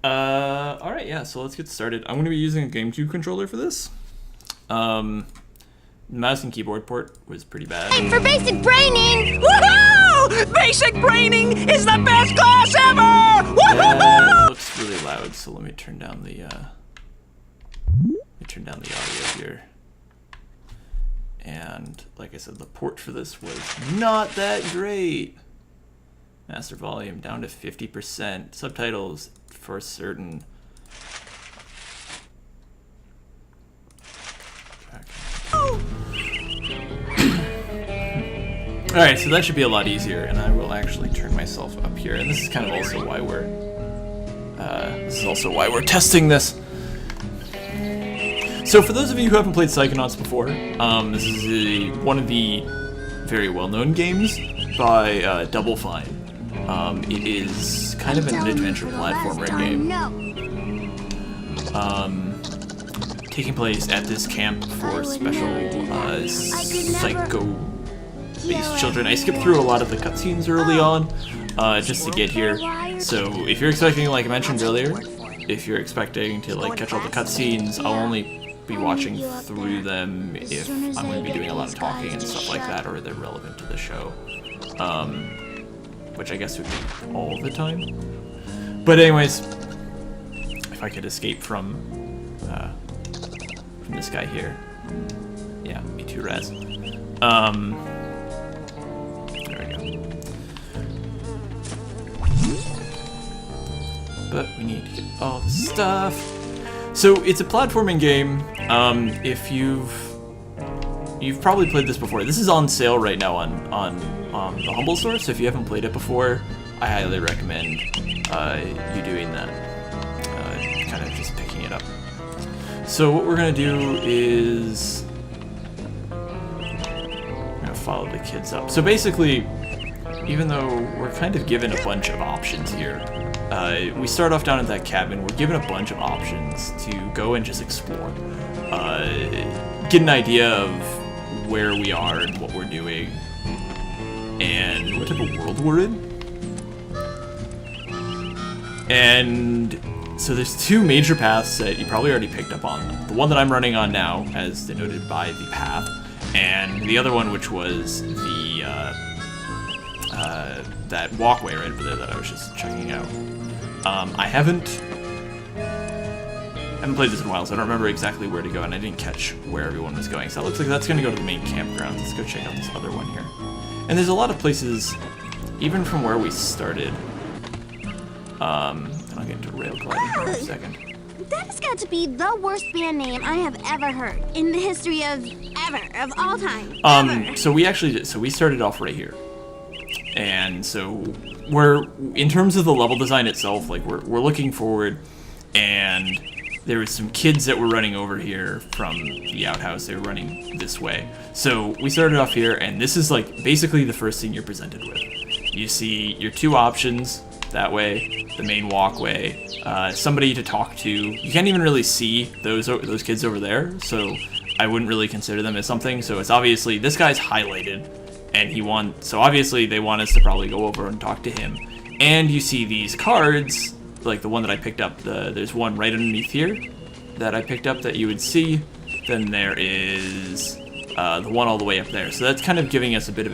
Alright, yeah, so let's get started. I'm going to be using a GameCube controller for this. Mouse and keyboard port was pretty bad. Hey, for basic braining! Woohoo! Basic braining is the best class ever! Woohoo! It looks really loud, so let me turn down the audio here. And like I said, the port for this was not that great. Master volume down to 50%. Subtitles for certain. Alright, so that should be a lot easier, and I will actually turn myself up here. And this is kind of also why we're testing this. So for those of you who haven't played Psychonauts before, this is one of the very well-known games by Double Fine. It is kind of an adventure platformer game. Taking place at this camp for special psycho-based children. I skipped through a lot of the cutscenes early on, just to get here. So if you're expecting, like I mentioned earlier, if you're expecting to like catch all the cutscenes, I'll only be watching through them if I'm going to be doing a lot of talking and stuff like that, or they're relevant to the show. Which I guess would be all the time. But anyways, if I could escape from this guy here. Yeah, me too, Raz. There we go. But we need to get all the stuff. So it's a platforming game. If you've probably played this before. This is on sale right now on the Humble Store, so if you haven't played it before, I highly recommend you doing that. Kind of just picking it up. So what we're gonna do is we're gonna follow the kids up. So basically, even though we're kind of given a bunch of options here, we start off down at that cabin. We're given a bunch of options to go and just explore, get an idea of where we are and what we're doing, and what type of world we're in. And so there's two major paths that you probably already picked up on. The one that I'm running on now, as denoted by the path, and the other one, which was the that walkway right over there that I was just checking out. I haven't played this in a while, so I don't remember exactly where to go, and I didn't catch where everyone was going. So it looks like that's going to go to the main campground. Let's go check out this other one here. And there's a lot of places, even from where we started. And I'll get into rail gliding here in a second. That has got to be the worst band name I have ever heard in the history of all time. So we started off right here. And so in terms of the level design itself, like we're looking forward, and there was some kids that were running over here from the outhouse. They were running this way. So we started off here, and this is like basically the first thing you're presented with. You see your two options that way, the main walkway, somebody to talk to. You can't even really see those kids over there, so I wouldn't really consider them as something. So it's obviously, this guy's highlighted, and so obviously they want us to probably go over and talk to him. And you see these cards, like the one that I picked up, there's one right underneath here that I picked up that you would see. Then there is the one all the way up there. So that's kind of giving us a bit of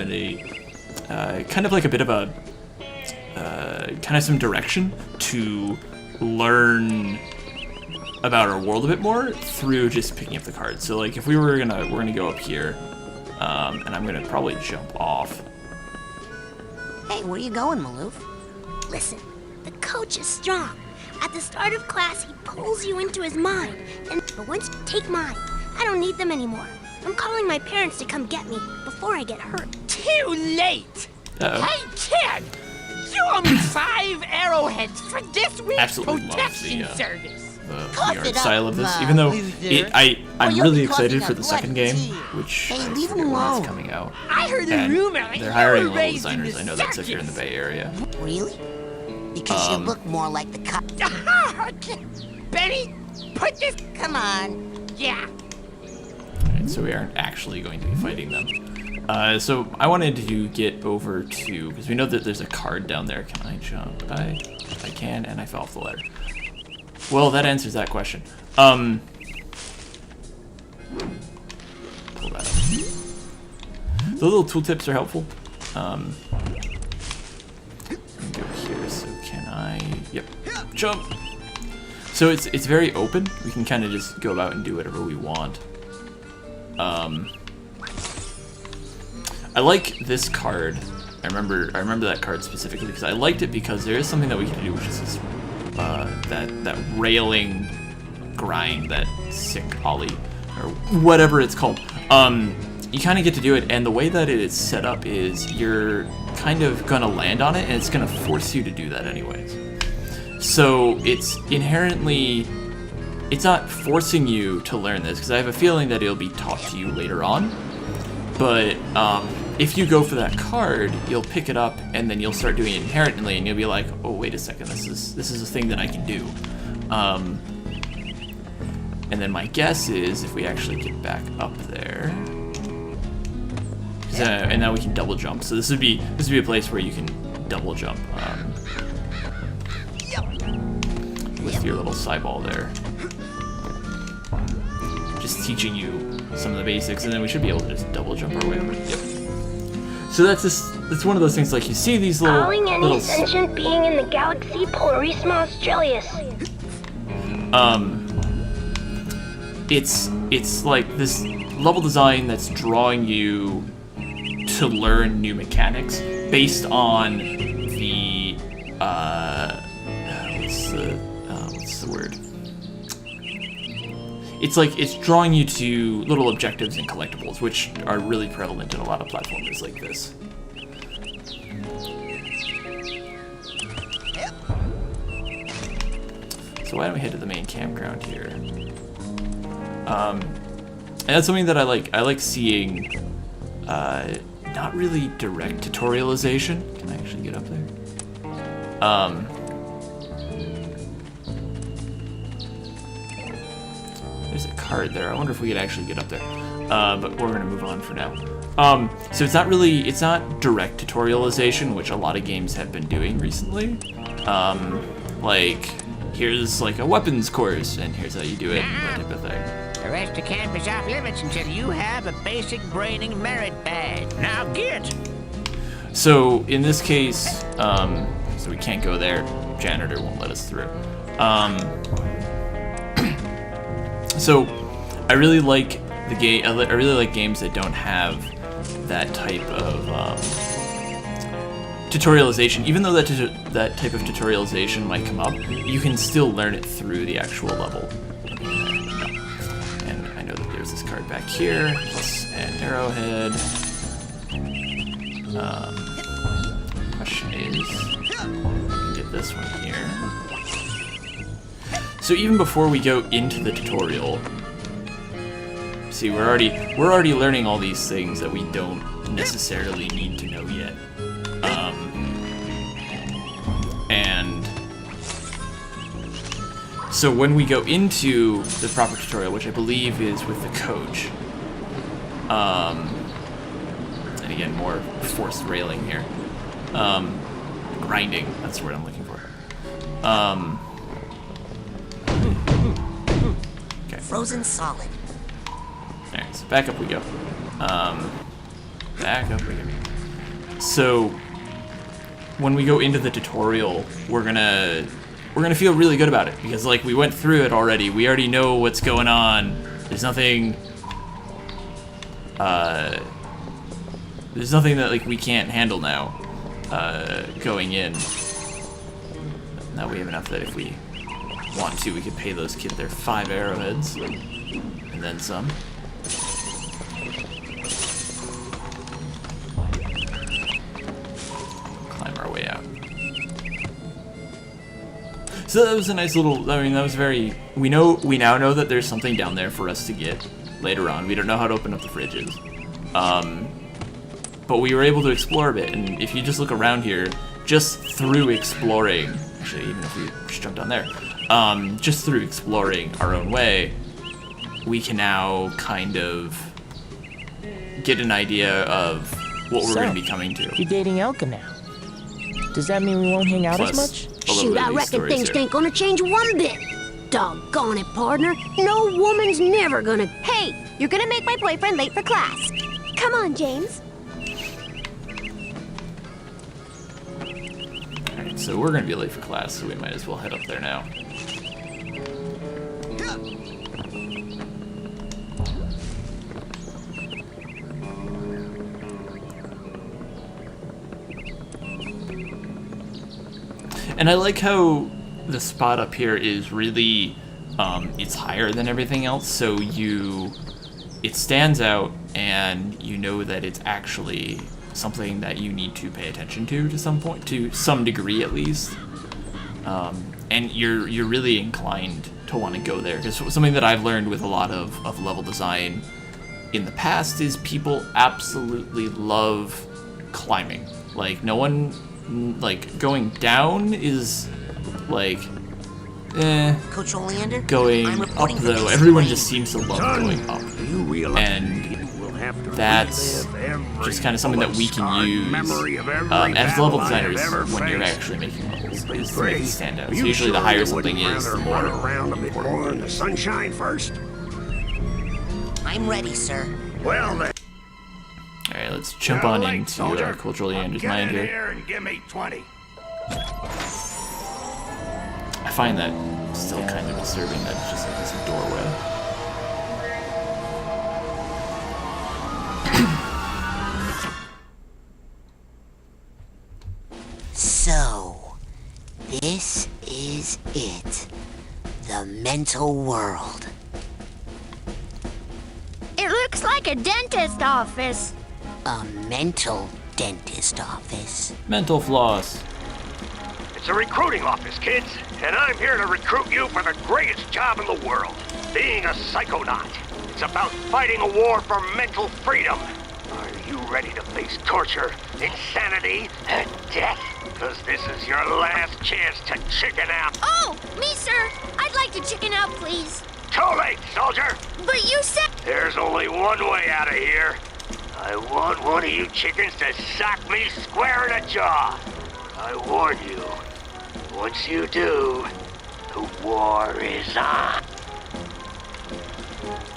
kind of some direction to learn about our world a bit more through just picking up the cards. So like if we're gonna go up here, and I'm gonna probably jump off. Hey, where you going, Maloof? Listen, the coach is strong. At the start of class, he pulls you into his mind. But once you take mine, I don't need them anymore. I'm calling my parents to come get me before I get hurt. Too late! Uh-oh. Hey, kid! You owe me 5 arrowheads for this week's Absolutely protection service. The art style of this, even though I'm really excited for the second game, which I forget when that's coming out. I heard a And rumor like they're hiring you were level raised in designers. the I know that's if you're in the circus. Bay Area. Really? Because you look more like the cop. Benny, put this. Come on. Yeah. Alright, so we aren't actually going to be fighting them. So I wanted to get over to, because we know that there's a card down there. Can I jump? I can, and I fell off the ladder. Well, that answers that question. Pull that up. The little tooltips are helpful. Go here. So can I? Yep. Jump. So it's very open. We can kind of just go about and do whatever we want. I like this card. I remember that card specifically because I liked it because there is something that we can do, which is this, that railing grind, that sick ollie, or whatever it's called. You kind of get to do it, and the way that it is set up is you're kind of gonna land on it, and it's gonna force you to do that anyways. So it's inherently, it's not forcing you to learn this, because I have a feeling that it'll be taught to you later on. But if you go for that card, you'll pick it up, and then you'll start doing it inherently, and you'll be like, oh, wait a second, this is a thing that I can do. And then my guess is if we actually get back up there, and now we can double jump. So this would be a place where you can double jump with your little sideball there. Just teaching you some of the basics, and then we should be able to just double jump our way over. Yep. So that's one of those things, like you see these little Calling any sentient being in the galaxy Polarisma Australis. It's like this level design that's drawing you to learn new mechanics based on the what's the word? It's like it's drawing you to little objectives and collectibles, which are really prevalent in a lot of platformers like this. So why don't we head to the main campground here? And that's something that I like. I like seeing not really direct tutorialization. Can I actually get up there? There's a card there. I wonder if we could actually get up there. But we're gonna move on for now. So it's not direct tutorialization, which a lot of games have been doing recently. Like, here's like a weapons course, and here's how you do it, that type of thing. The rest of camp is off limits until you have a basic braining merit badge. Now get! So in this case, so we can't go there. Janitor won't let us through. So I really like the game. I really like games that don't have that type of tutorialization. Even though that type of tutorialization might come up, you can still learn it through the actual level. And I know that there's this card back here, plus an arrowhead. Question is, get this one here. So even before we go into the tutorial, see, we're already learning all these things that we don't necessarily need to know yet. And so when we go into the proper tutorial, which I believe is with the coach, and again, more forced railing here, grinding, that's the word I'm looking for. Okay. Frozen solid. Alright, so back up we go. Back up we go. So when we go into the tutorial, we're gonna feel really good about it because like we went through it already. We already know what's going on. There's nothing that like we can't handle now going in. Now we have enough that if we want to, we could pay those kids their 5 arrowheads and then some. Climb our way out. So that was a nice little, I mean, that was very, we now know that there's something down there for us to get later on. We don't know how to open up the fridges. But we were able to explore a bit, and if you just look around here, just through exploring, actually, even if we just jump down there, just through exploring our own way, we can now kind of get an idea of what we're going to be coming to. You're dating Elka now. Does that mean we won't hang out as much? Shoot, I reckon things ain't gonna change one bit. Doggone it, partner. No woman's never gonna... Hey, you're gonna make my boyfriend late for class. Come on, James. Alright, so we're gonna be late for class, so we might as well head up there now. And I like how the spot up here is really, it's higher than everything else, so it stands out, and you know that it's actually something that you need to pay attention to some point, to some degree at least. And you're really inclined to want to go there, because something that I've learned with a lot of level design in the past is people absolutely love climbing. Like, no one, like, going down is, like, Coach Oleander? going I'm up, reporting for though. basic Everyone training. just seems to love going up. And that's just kind of something that we can use as level designers when you're actually making levels, is to make it stand out. So usually the higher something is, the more important it is. Sunshine first. I'm ready, sir. Well then. Alright, let's jump on into Cultural Leander's mind Get in here. here and give me 20. I find that still kind of disturbing that it's just like this doorway. So, this is it. The mental world. It looks like a dentist office. A mental dentist office. Mental floss. It's a recruiting office, kids, and I'm here to recruit you for the greatest job in the world, being a psychonaut. It's about fighting a war for mental freedom. Are you ready to face torture, insanity, and death? Because this is your last chance to chicken out. Oh, me, sir. I'd like to chicken out, please. Too late, soldier! But you said... There's only one way out of here. I want one of you chickens to sock me square in the jaw. I warn you, once you do, the war is on.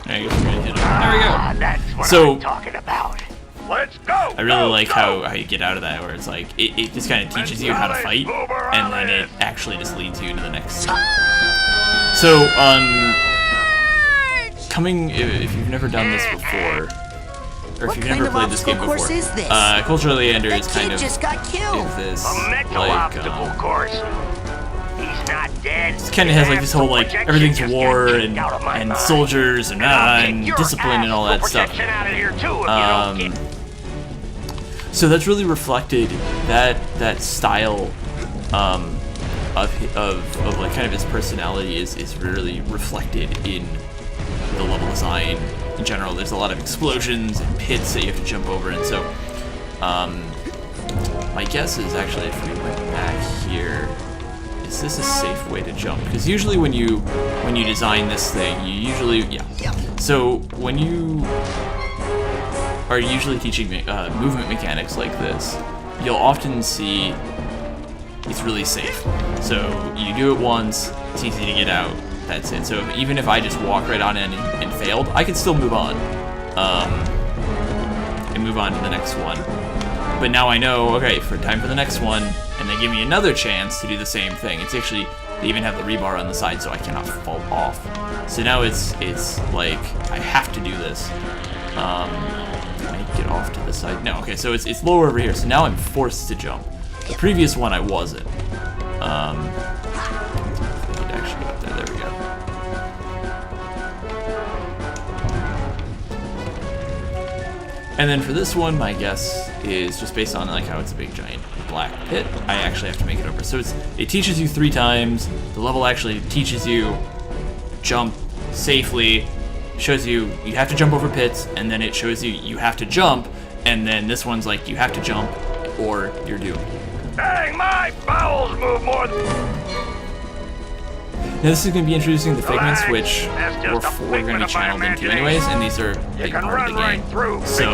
There you go, we're gonna hit him. There we go. That's what So- I'm talking about. Let's go! I really like how you get out of that, where it's like, it just kind of teaches you how to fight, and then it actually just leads you to the next step. So, if you've never done this before, or What if you've kind never of played this game obstacle before, course is this? Cultural Leander That is kind kid of just got killed. is this A mental like obstacle course. He's not dead. it kind of has like this whole like everything's war and soldiers and discipline and all that stuff. So that's really reflected that style of like kind of his personality is really reflected in the level design in general. There's a lot of explosions and pits that you have to jump over, and so my guess is actually if we went back here, is this a safe way to jump? Because usually when you design this thing, you usually So when you are usually teaching movement mechanics like this, you'll often see it's really safe. So you do it once, it's easy to get out, that's it. So even if I just walk right on in and failed, I can still move on. And move on to the next one. But now I know, okay, time for the next one, and they give me another chance to do the same thing. It's actually, they even have the rebar on the side so I cannot fall off. So now it's like, I have to do this. Can I get off to the side? No, okay, so it's lower over here, so now I'm forced to jump. The previous one I wasn't. I could actually get up there, there we go. And then for this one, my guess is just based on like how it's a big giant black pit, I actually have to make it over. So it teaches you 3 times, the level actually teaches you jump safely, shows you have to jump over pits, and then it shows you have to jump, and then this one's like you have to jump or you're doomed. Dang, my bowels move more than... Now this is going to be introducing the figments, which we're going to be channeled into anyways, and these are a big part of the game. So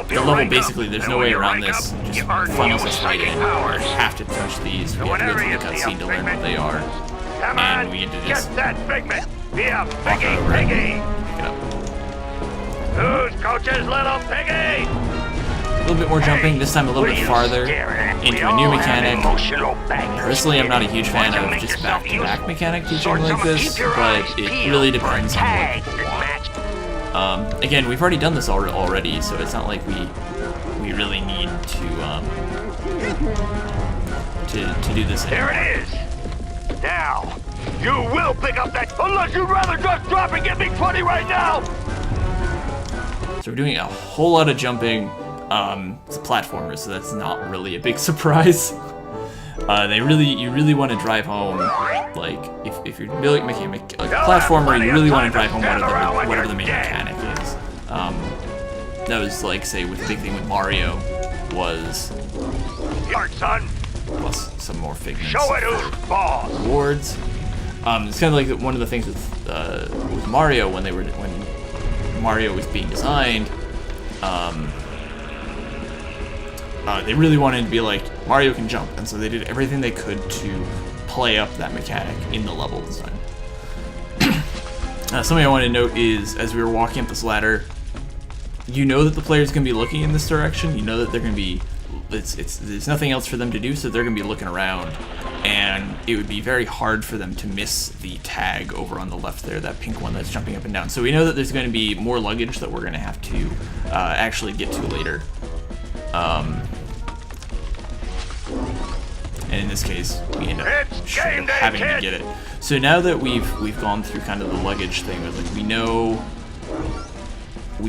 the level basically, there's no way around this, just funnels us right in. You have to touch these, we have to go through the cutscene to learn what they are. And on! we can do Get this. that Figment! Be a Walk piggy over it. piggy! Pick it up. Who's Coach's little piggy? A little bit more jumping, this time a little bit farther into a new mechanic. Personally, I'm not a huge fan of just back-to-back mechanic teaching like this, but it really depends on what people want. Again, we've already done this already, so it's not like we really need to do this There anymore. it is! Now, you will pick up that, unless you'd rather just drop and give me 20 right now! So we're doing a whole lot of jumping. It's a platformer, so that's not really a big surprise. You really want to drive home, like, if you're building like a platformer, you really want to drive home whatever the main mechanic is. That was like, say, with the big thing with Mario was Yard, son! plus some more figments. Show it who's boss! Rewards. It's kind of like one of the things with Mario when Mario was being designed. They really wanted to be like, Mario can jump, and so they did everything they could to play up that mechanic in the level design. Something I want to note is, as we were walking up this ladder, you know that the player's going to be looking in this direction, you know that they're going to be, there's nothing else for them to do, so they're going to be looking around, and it would be very hard for them to miss the tag over on the left there, that pink one that's jumping up and down. So we know that there's going to be more luggage that we're going to have to actually get to later. And in this case, we end up having to get it. So now that we've gone through kind of the luggage thing, like we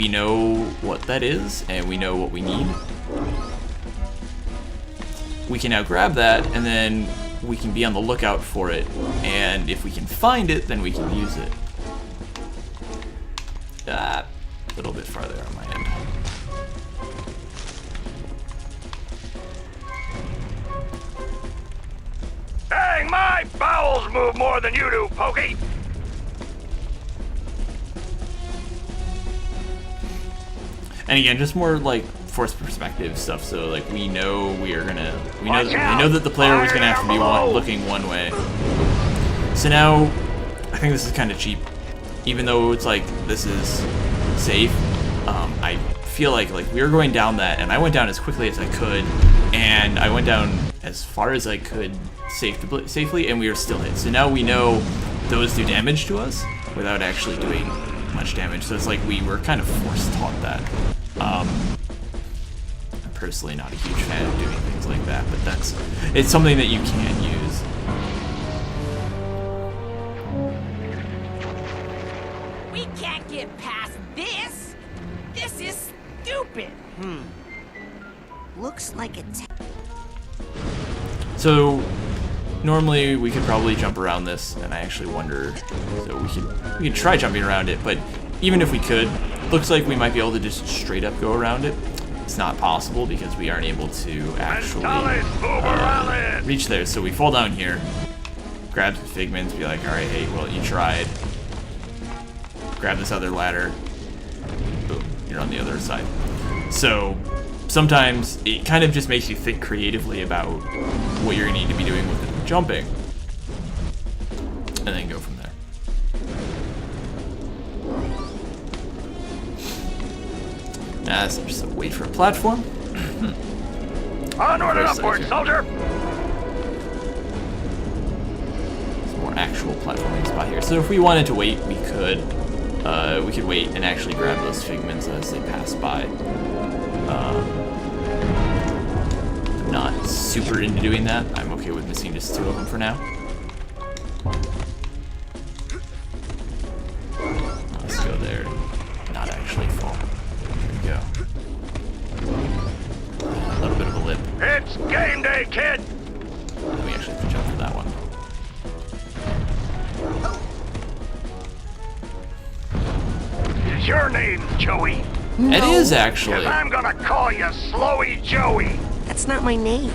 know what that is, and we know what we need. We can now grab that, and then we can be on the lookout for it. And if we can find it, then we can use it. A little bit farther on my end. Dang, my bowels move more than you do, Pokey! And again, just more like forced perspective stuff. So like we know we know that the player was gonna have to be looking one way. So now, I think this is kind of cheap, even though it's like this is safe. I feel like we were going down that, and I went down as quickly as I could, and I went down as far as I could safely, and we were still hit. So now we know those do damage to us without actually doing much damage. So it's like we were kind of forced taught that. I'm personally not a huge fan of doing things like that, but it's something that you can use. We can't get past this. This is stupid. Looks like it's... So normally we could probably jump around this, and I actually wonder, so we could try jumping around it, but even if we could, looks like we might be able to just straight up go around it. It's not possible because we aren't able to actually reach there. So we fall down here, grab some figments, be like, all right, hey, well, you tried. Grab this other ladder. Boom, you're on the other side. So sometimes it kind of just makes you think creatively about what you're gonna need to be doing with jumping, and then go from there. So just wait for a platform. Onward and upward, soldier! There's more actual platforming spot here. So if we wanted to wait, we could. We could wait and actually grab those figments as they pass by. I'm not super into doing that. I'm okay with missing just 2 of them for now. Let's go there. Not actually fall. There we go. A little bit of a lip. It's game day, kid! We actually have to jump for that one. Is your name Joey? It is actually. 'Cause I'm gonna call you Slowy Joey. That's not my name.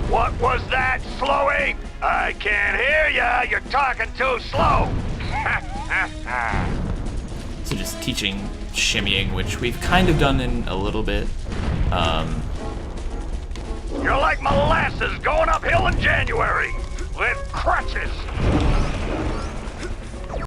What was that, Slowy? I can't hear ya. You're talking too slow. So just teaching shimmying, which we've kind of done in a little bit. You're like molasses going uphill in January with crutches.